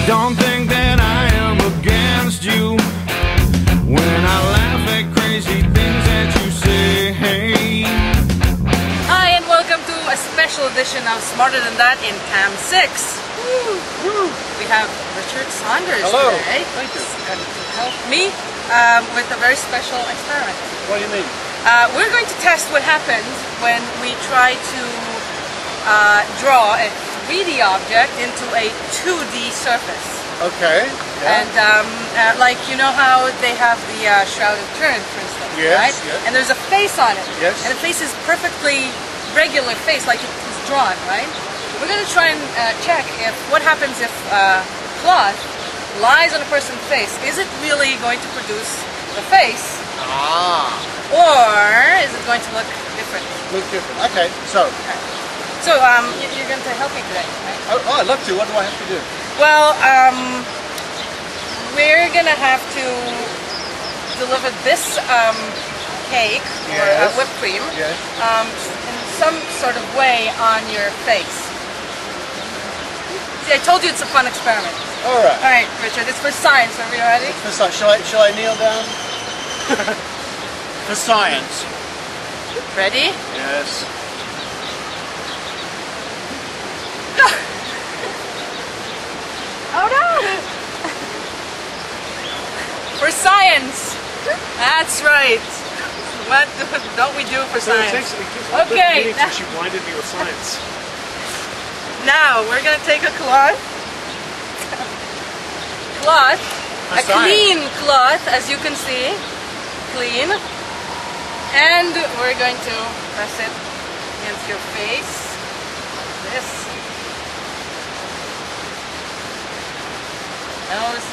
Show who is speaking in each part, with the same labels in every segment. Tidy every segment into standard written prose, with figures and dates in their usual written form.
Speaker 1: Don't think that I am against you when I laugh at crazy things that you say. Hey.
Speaker 2: Hi, and welcome to a special edition of Smarter Than That in Cam 6. Woo. Woo. We have Richard Saunders today.
Speaker 3: Thank you.
Speaker 2: Going to help me with a very special experiment.
Speaker 3: What do you mean?
Speaker 2: We're going to test what happens when we try to draw a 3D object into a 2D surface.
Speaker 3: Okay. Yeah.
Speaker 2: And like, you know how they have the Shroud of Turin, for instance,
Speaker 3: yes,
Speaker 2: right?
Speaker 3: Yes.
Speaker 2: And there's a face on it.
Speaker 3: Yes.
Speaker 2: And the face is perfectly regular face, like it was drawn, right? We're going to try and check if what happens if cloth lies on a person's face. Is it really going to produce the face?
Speaker 3: Ah.
Speaker 2: Or is it going to look different?
Speaker 3: Look different. Okay. So
Speaker 2: you're going to help me today, right?
Speaker 3: Oh, I'd love to. What do I have to do?
Speaker 2: Well, we're going to have to deliver this cake or whipped cream
Speaker 3: Yes.
Speaker 2: in some sort of way on your face. See, I told you it's a fun experiment.
Speaker 3: All right.
Speaker 2: All right, Richard, it's for science. Are we ready?
Speaker 3: For science. Shall I kneel down? For science.
Speaker 2: Ready?
Speaker 3: Yes.
Speaker 2: Oh no! For science! That's right. What don't we do for science? Okay.
Speaker 4: She blinded me with science.
Speaker 2: Now we're gonna take a cloth,
Speaker 3: For
Speaker 2: a
Speaker 3: science.
Speaker 2: clean cloth, as you can see, clean, and we're going to press it against your face. This. Nose.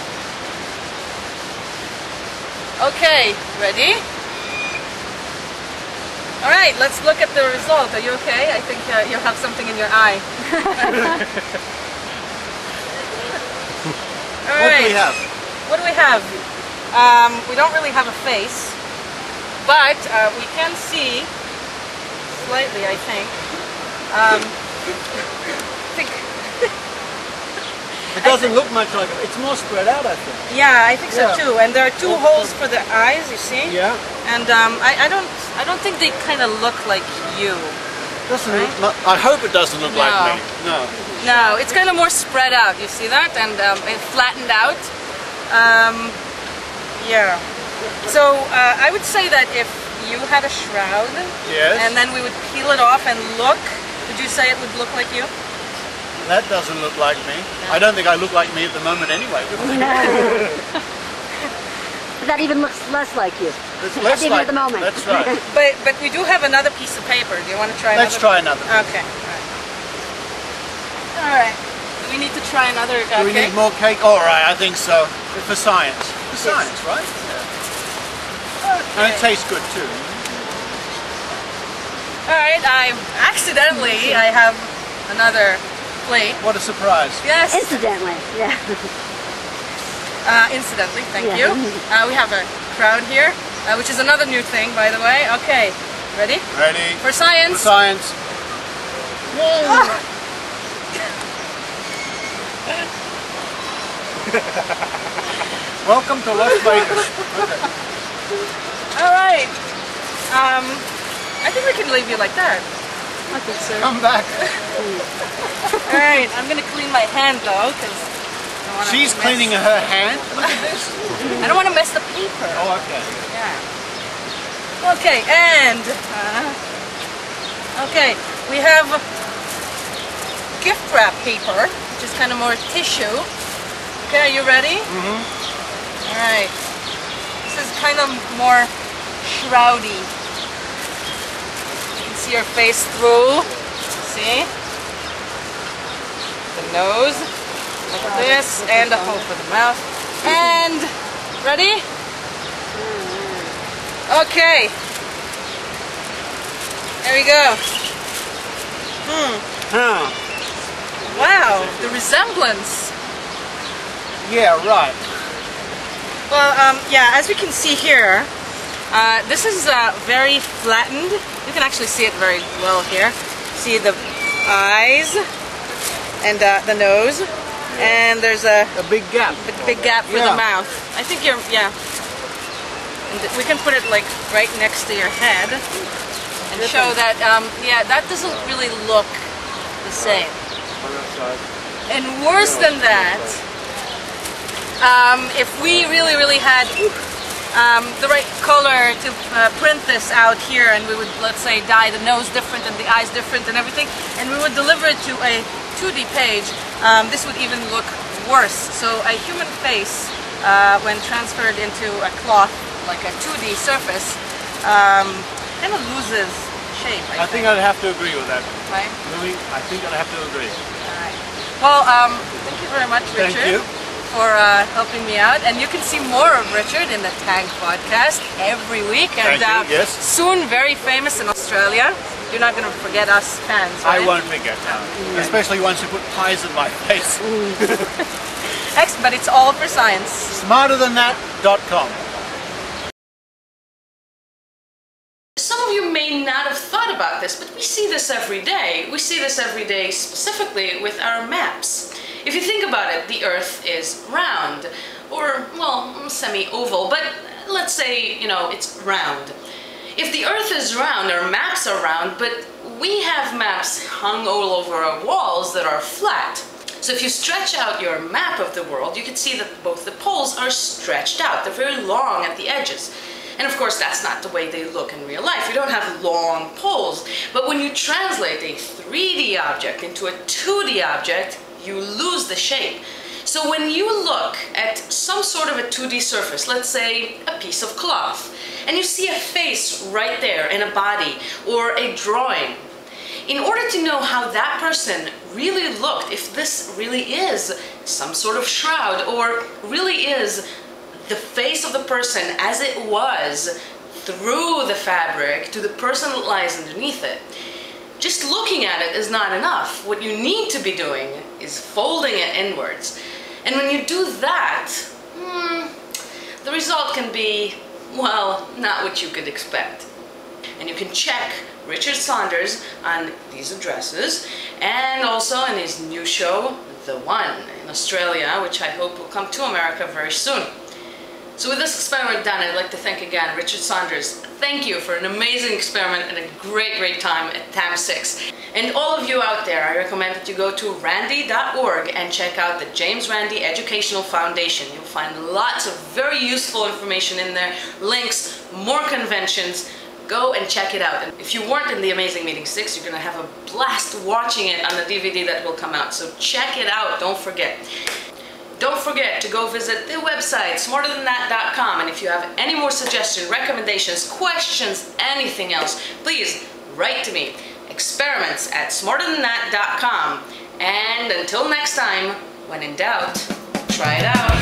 Speaker 2: Okay, ready? All right, let's look at the result. Are you okay? I think you have something in your eye. All
Speaker 3: What
Speaker 2: right.
Speaker 3: do we have?
Speaker 2: What do we have? We don't really have a face, but we can see slightly, I think.
Speaker 3: It doesn't look much like it. It's more spread out, I think.
Speaker 2: Yeah, I think so
Speaker 3: Yeah.
Speaker 2: too. And there are two holes for the eyes, you see?
Speaker 3: Yeah.
Speaker 2: And I don't think they kind of look like you.
Speaker 3: Doesn't
Speaker 2: Right?
Speaker 3: look, I hope it doesn't look like me. No.
Speaker 2: No, it's kind of more spread out. You see that? And it flattened out. Yeah. So I would say that if you had a shroud,
Speaker 3: Yes.
Speaker 2: and then we would peel it off and look, would you say it would look like you?
Speaker 3: That doesn't look like me. I don't think I look like me at the moment anyway.
Speaker 5: That even looks less like you.
Speaker 3: It's less
Speaker 5: Even
Speaker 3: like
Speaker 5: at the moment.
Speaker 3: That's right.
Speaker 2: But we do have another piece of paper. Do you want to try another?
Speaker 3: Let's try another.
Speaker 2: Okay. All right. Do we need to try another
Speaker 3: Do we
Speaker 2: cake?
Speaker 3: need more cake? All right, I think so. For science. For science, right? Yeah. And it tastes good too.
Speaker 2: All right. I have another plate.
Speaker 3: What a surprise.
Speaker 2: Yes.
Speaker 5: Incidentally, yeah.
Speaker 2: Incidentally, thank
Speaker 5: Yeah.
Speaker 2: you. We have a crowd here, which is another new thing, by the way. Okay. Ready?
Speaker 3: Ready?
Speaker 2: For science.
Speaker 3: For science. Welcome to Las Vegas. Okay.
Speaker 2: All right. I think we can leave you like that.
Speaker 5: I think so.
Speaker 3: Come back.
Speaker 2: All right. I'm gonna clean my hand though, because
Speaker 3: She's cleaning her hand. Look at this.
Speaker 2: I don't want to mess the paper.
Speaker 3: Oh, okay.
Speaker 2: Yeah. Okay, and okay, we have gift wrap paper, which is kind of more tissue. Okay, are you ready?
Speaker 3: Mm-hmm.
Speaker 2: All right. This is kind of more shroudy. You can see your face through. See? The nose. Look at this, and a hole for the mouth. And ready? Okay. There we go. Wow, the resemblance.
Speaker 3: Yeah, right.
Speaker 2: Well, yeah, as we can see here, this is very flattened. You can actually see it very well here. See the eyes and the nose. and there's a
Speaker 3: A big gap.
Speaker 2: big gap for
Speaker 3: Yeah.
Speaker 2: the mouth. I think you're, yeah. And we can put it like right next to your head and show that, yeah, that doesn't really look the same.
Speaker 4: On that side.
Speaker 2: And worse than that, if we really had the right color to print this out here, and we would, let's say, dye the nose different and the eyes different and everything, and we would deliver it to a 2D page, this would even look worse. So a human face, when transferred into a cloth, like a 2D surface, kind of loses shape,
Speaker 3: I think I'd have to agree with that.
Speaker 2: Right?
Speaker 3: Louis, I think I'd have to agree.
Speaker 2: Alright. Well, thank you very much, Richard.
Speaker 3: Thank you.
Speaker 2: For helping me out, and you can see more of Richard in the Tag podcast every week, and
Speaker 3: Thank you, yes.
Speaker 2: soon very famous in Australia. You're not going to forget us fans, right?
Speaker 3: I won't forget that, especially once you put pies in my face.
Speaker 2: Excellent, but it's all for science.
Speaker 3: smarterthanthat.com.
Speaker 2: Some of you may not have thought about this, but we see this every day. We see this every day specifically with our maps. If you think about it, the Earth is round, or, well, semi-oval, but let's say, you know, it's round. If the Earth is round, our maps are round, but we have maps hung all over our walls that are flat. So if you stretch out your map of the world, you can see that both the poles are stretched out. They're very long at the edges. And of course, that's not the way they look in real life. You don't have long poles. But when you translate a 3D object into a 2D object, you lose the shape. So when you look at some sort of a 2D surface, let's say a piece of cloth, and you see a face right there and a body or a drawing, in order to know how that person really looked, if this really is some sort of shroud or really is the face of the person as it was through the fabric to the person that lies underneath it, just looking at it is not enough. What you need to be doing is folding it inwards. And when you do that, the result can be, well, not what you could expect. And you can check Richard Saunders on these addresses, and also in his new show, The One, in Australia, which I hope will come to America very soon. So with this experiment done, I'd like to thank again Richard Saunders. Thank you for an amazing experiment and a great time at TAM6. And all of you out there, I recommend that you go to randy.org and check out the James Randi Educational Foundation. You'll find lots of very useful information in there, links, more conventions. Go and check it out. And if you weren't in the Amazing Meeting 6, you're going to have a blast watching it on the DVD that will come out. So check it out, don't forget. Don't forget to go visit the website, smarterthanthat.com, and if you have any more suggestions, recommendations, questions, anything else, please write to me, experiments@smarterthanthat.com. And until next time, when in doubt, try it out.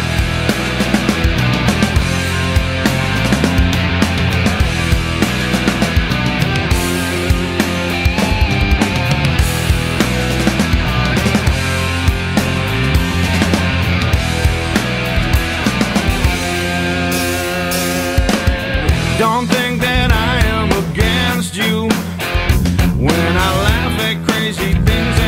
Speaker 1: Don't think that I am against you when I laugh at crazy things